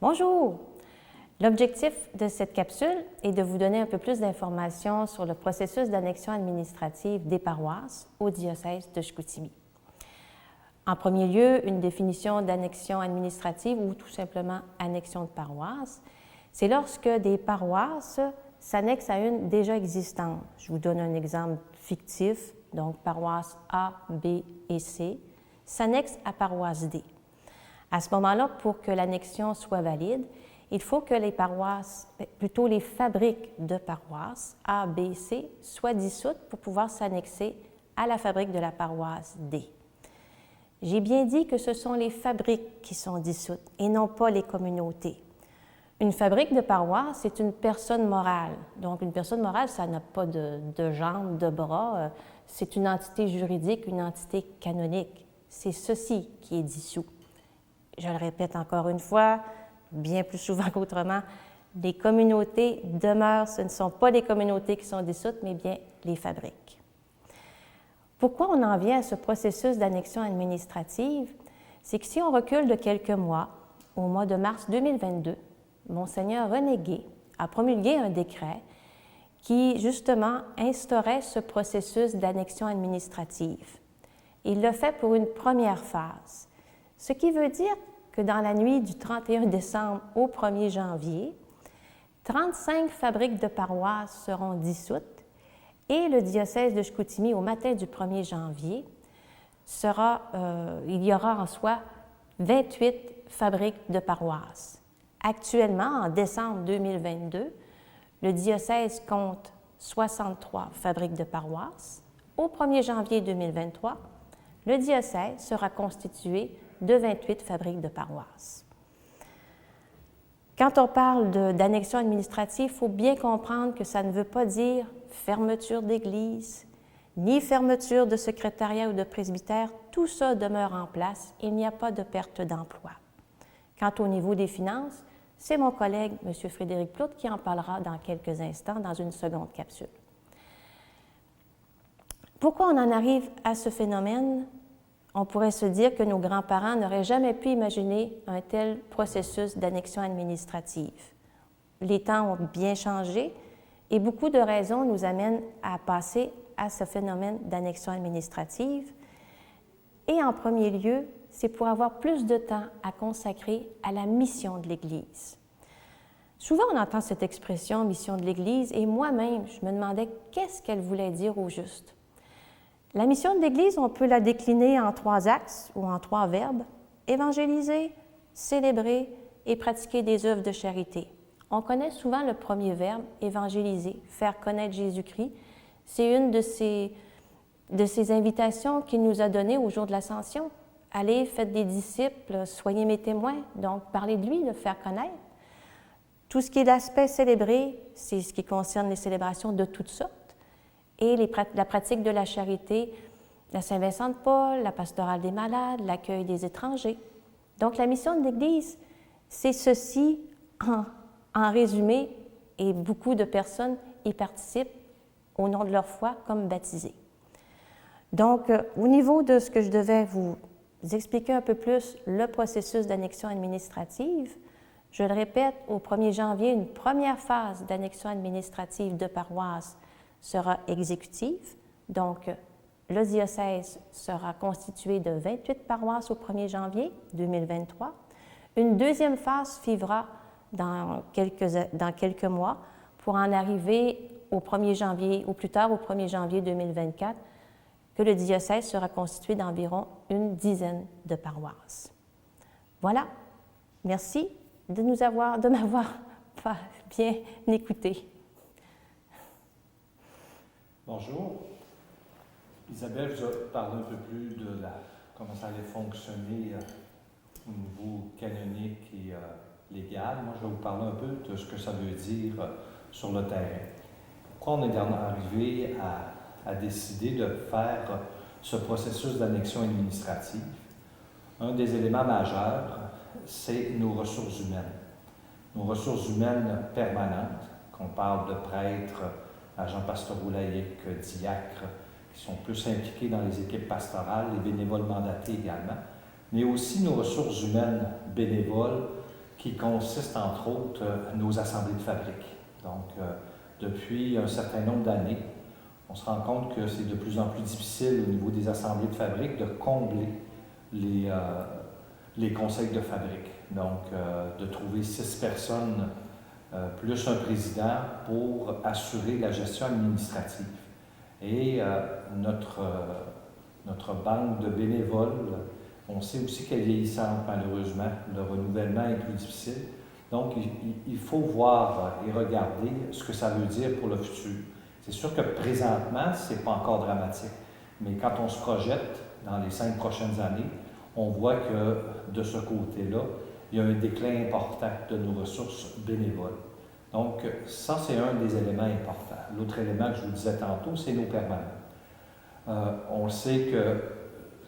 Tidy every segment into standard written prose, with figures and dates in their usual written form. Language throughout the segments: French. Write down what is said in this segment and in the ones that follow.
Bonjour! L'objectif de cette capsule est de vous donner un peu plus d'informations sur le processus d'annexion administrative des paroisses au diocèse de Chicoutimi. En premier lieu, une définition d'annexion administrative ou tout simplement annexion de paroisse, c'est lorsque des paroisses s'annexent à une déjà existante. Je vous donne un exemple fictif, donc paroisse A, B et C, s'annexent à paroisse D. À ce moment-là, pour que l'annexion soit valide, il faut que les paroisses, plutôt les fabriques de paroisses A, B, C, soient dissoutes pour pouvoir s'annexer à la fabrique de la paroisse D. J'ai bien dit que ce sont les fabriques qui sont dissoutes et non pas les communautés. Une fabrique de paroisse, c'est une personne morale. Donc, une personne morale, ça n'a pas de jambes, de bras. C'est une entité juridique, une entité canonique. C'est ceci qui est dissous. Je le répète encore une fois, bien plus souvent qu'autrement, les communautés demeurent, ce ne sont pas les communautés qui sont dissoutes, mais bien les fabriques. Pourquoi on en vient à ce processus d'annexion administrative? C'est que si on recule de quelques mois, au mois de mars 2022, Monseigneur René Gay a promulgué un décret qui, justement, instaurait ce processus d'annexion administrative. Il l'a fait pour une première phase, ce qui veut dire que dans la nuit du 31 décembre au 1er janvier, 35 fabriques de paroisses seront dissoutes et le diocèse de Chicoutimi, au matin du 1er janvier, il y aura en soi 28 fabriques de paroisses. Actuellement, en décembre 2022, le diocèse compte 63 fabriques de paroisses. Au 1er janvier 2023, le diocèse sera constitué de 28 fabriques de paroisses. Quand on parle d'annexion administrative, il faut bien comprendre que ça ne veut pas dire fermeture d'église, ni fermeture de secrétariat ou de presbytère. Tout ça demeure en place. Il n'y a pas de perte d'emploi. Quant au niveau des finances, c'est mon collègue, M. Frédéric Plourde, qui en parlera dans quelques instants dans une seconde capsule. Pourquoi on en arrive à ce phénomène? On pourrait se dire que nos grands-parents n'auraient jamais pu imaginer un tel processus d'annexion administrative. Les temps ont bien changé et beaucoup de raisons nous amènent à passer à ce phénomène d'annexion administrative. Et en premier lieu, c'est pour avoir plus de temps à consacrer à la mission de l'Église. Souvent, on entend cette expression « mission de l'Église » et moi-même, je me demandais qu'est-ce qu'elle voulait dire au juste. La mission de l'Église, on peut la décliner en 3 axes ou en 3 verbes: évangéliser, célébrer et pratiquer des œuvres de charité. On connaît souvent le premier verbe, évangéliser, faire connaître Jésus-Christ. C'est une de ces invitations qu'il nous a données au jour de l'Ascension. Allez, faites des disciples, soyez mes témoins, donc parlez de lui, le faire connaître. Tout ce qui est l'aspect célébré, c'est ce qui concerne les célébrations de toutes sortes. Et la pratique de la charité, la Saint-Vincent de Paul, la pastorale des malades, l'accueil des étrangers. Donc, la mission de l'Église, c'est ceci en résumé, et beaucoup de personnes y participent au nom de leur foi comme baptisés. Donc, au niveau de ce que je devais vous expliquer un peu plus, le processus d'annexion administrative, je le répète, au 1er janvier, une première phase d'annexion administrative de paroisse sera exécutive. Donc, le diocèse sera constitué de 28 paroisses au 1er janvier 2023. Une deuxième phase suivra dans quelques mois pour en arriver au 1er janvier, ou plus tard au 1er janvier 2024, que le diocèse sera constitué d'environ une dizaine de paroisses. Voilà. Merci de m'avoir bien écouté. Bonjour. Isabelle vous a parlé un peu plus de comment ça allait fonctionner au niveau canonique et légal. Moi, je vais vous parler un peu de ce que ça veut dire sur le terrain. Pourquoi on est arrivé à décider de faire ce processus d'annexion administrative? Un des éléments majeurs, c'est nos ressources humaines. Nos ressources humaines permanentes, qu'on parle de prêtres, agents pastoraux laïcs, diacres, qui sont plus impliqués dans les équipes pastorales, les bénévoles mandatés également, mais aussi nos ressources humaines bénévoles qui consiste entre autres nos assemblées de fabrique. Donc, depuis un certain nombre d'années, on se rend compte que c'est de plus en plus difficile au niveau des assemblées de fabrique de combler les conseils de fabrique. Donc, de trouver 6 personnes plus un président pour assurer la gestion administrative. Et notre banque de bénévoles, on sait aussi qu'elle est vieillissante malheureusement, le renouvellement est plus difficile. Donc, il faut voir et regarder ce que ça veut dire pour le futur. C'est sûr que présentement, ce n'est pas encore dramatique, mais quand on se projette dans les 5 prochaines années, on voit que de ce côté-là, il y a un déclin important de nos ressources bénévoles. Donc, ça, c'est un des éléments importants. L'autre élément que je vous disais tantôt, c'est nos permanents. On sait que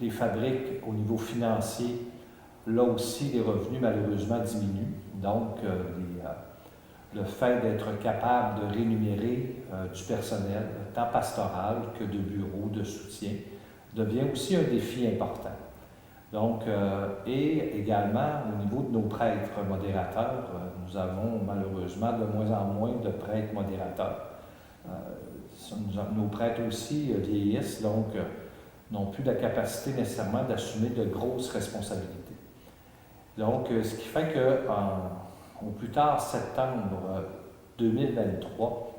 les fabriques, au niveau financier, là aussi, les revenus, malheureusement, diminuent. Donc, le fait d'être capable de rémunérer du personnel, tant pastoral que de bureau, de soutien, devient aussi un défi important. Donc, et également, au niveau de nos prêtres modérateurs, nous avons malheureusement de moins en moins de prêtres modérateurs. Nos prêtres aussi vieillissent, donc n'ont plus la capacité nécessairement d'assumer de grosses responsabilités. Donc, ce qui fait qu'au plus tard, septembre 2023,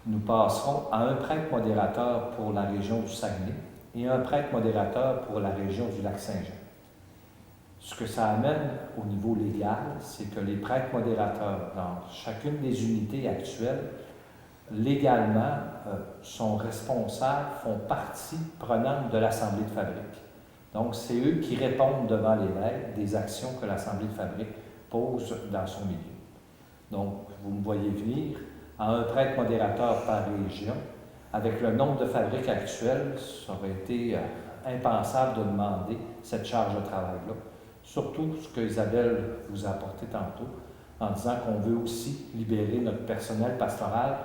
nous passerons à un prêtre modérateur pour la région du Saguenay et un prêtre modérateur pour la région du Lac-Saint-Jean. Ce que ça amène au niveau légal, c'est que les prêtres modérateurs dans chacune des unités actuelles, légalement, sont responsables, font partie prenante de l'Assemblée de fabrique. Donc, c'est eux qui répondent devant l'évêque des actions que l'Assemblée de fabrique pose dans son milieu. Donc, vous me voyez venir à un prêtre modérateur par région. Avec le nombre de fabriques actuelles, ça aurait été impensable de demander cette charge de travail-là. Surtout ce que Isabelle vous a apporté tantôt, en disant qu'on veut aussi libérer notre personnel pastoral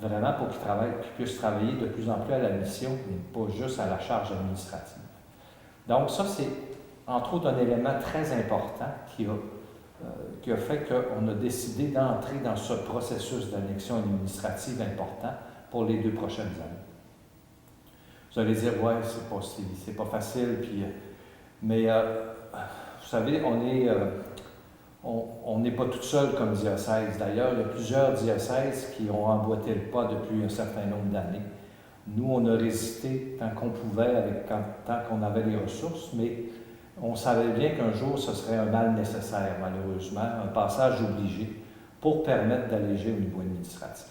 vraiment pour qu'il puisse travailler de plus en plus à la mission et pas juste à la charge administrative. Donc ça, c'est entre autres un élément très important qui a fait qu'on a décidé d'entrer dans ce processus d'annexion administrative important pour les 2 prochaines années. Vous allez dire, ouais, c'est pas facile, mais vous savez, on n'est pas tout seul comme diocèse. D'ailleurs, il y a plusieurs diocèses qui ont emboîté le pas depuis un certain nombre d'années. Nous, on a résisté tant qu'on pouvait, tant qu'on avait les ressources, mais on savait bien qu'un jour, ce serait un mal nécessaire, malheureusement, un passage obligé pour permettre d'alléger au niveau administratif.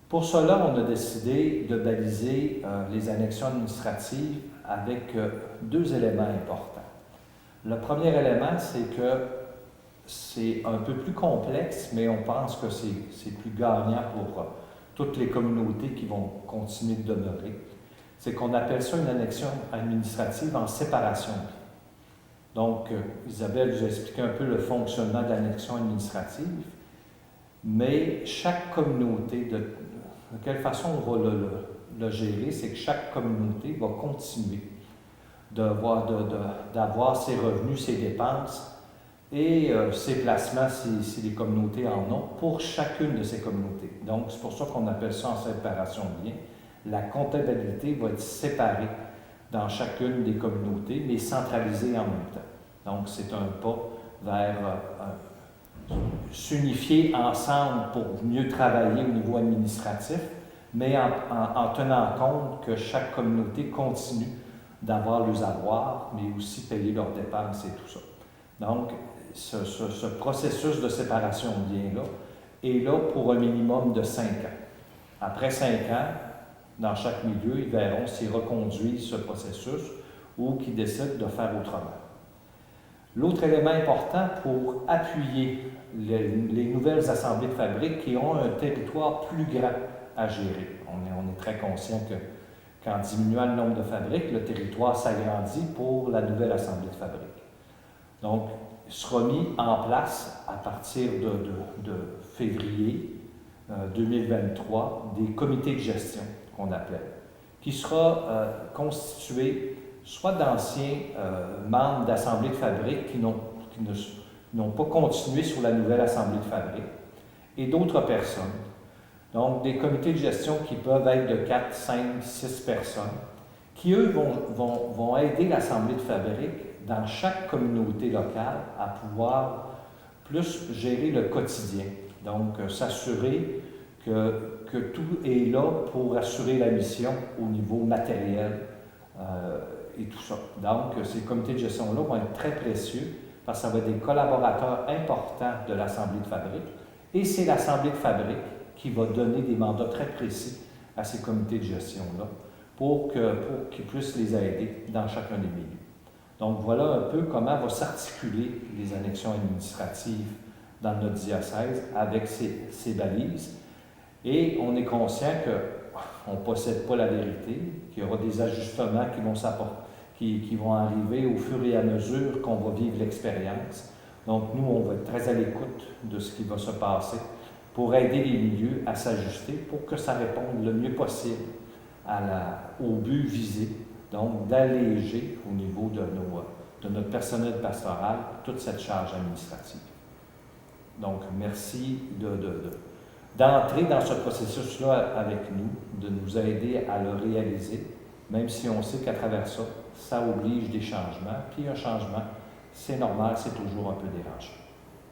Pour cela, on a décidé de baliser les annexions administratives avec 2 éléments importants. Le premier élément, c'est que c'est un peu plus complexe, mais on pense que c'est plus gagnant pour toutes les communautés qui vont continuer de demeurer. C'est qu'on appelle ça une annexion administrative en séparation. Donc, Isabelle vous a expliqué un peu le fonctionnement de l'annexion administrative, mais chaque communauté, de quelle façon on va le gérer, c'est que chaque communauté va continuer d'avoir ses revenus, ses dépenses et ses placements, si les communautés en ont, pour chacune de ces communautés. Donc, c'est pour ça qu'on appelle ça en séparation de biens. La comptabilité va être séparée dans chacune des communautés, mais centralisée en même temps. Donc, c'est un pas vers s'unifier ensemble pour mieux travailler au niveau administratif, mais en tenant compte que chaque communauté continue d'avoir leurs avoirs, mais aussi payer leurs dépenses et tout ça. Donc, ce processus de séparation de biens-là est là pour un minimum de 5 ans. Après 5 ans, dans chaque milieu, ils verront s'ils reconduisent ce processus ou qu'ils décident de faire autrement. L'autre élément important pour appuyer les nouvelles assemblées de fabrique qui ont un territoire plus grand à gérer. On est très conscient que qu'en diminuant le nombre de fabriques, le territoire s'agrandit pour la nouvelle assemblée de fabrique. Donc, il sera mis en place à partir de février 2023 des comités de gestion qu'on appelle, qui sera constitué soit d'anciens membres d'assemblées de fabrique qui n'ont pas continué sur la nouvelle assemblée de fabrique, et d'autres personnes. Donc, des comités de gestion qui peuvent être de 4, 5, 6 personnes, qui, eux, vont aider l'assemblée de fabrique dans chaque communauté locale à pouvoir plus gérer le quotidien. Donc, s'assurer que tout est là pour assurer la mission au niveau matériel et tout ça. Donc, ces comités de gestion-là vont être très précieux parce que ça va être des collaborateurs importants de l'assemblée de fabrique. Et c'est l'assemblée de fabrique qui va donner des mandats très précis à ces comités de gestion-là pour qu'ils puissent les aider dans chacun des milieux. Donc, voilà un peu comment vont s'articuler les annexions administratives dans notre diocèse avec ces balises. Et on est conscient qu'on ne possède pas la vérité, qu'il y aura des ajustements qui vont arriver au fur et à mesure qu'on va vivre l'expérience. Donc, nous, on va être très à l'écoute de ce qui va se passer pour aider les milieux à s'ajuster pour que ça réponde le mieux possible au but visé, donc d'alléger au niveau de notre personnel pastoral toute cette charge administrative. Donc, merci d'entrer dans ce processus-là avec nous, de nous aider à le réaliser, même si on sait qu'à travers ça, ça oblige des changements. Puis un changement, c'est normal, c'est toujours un peu dérangeant.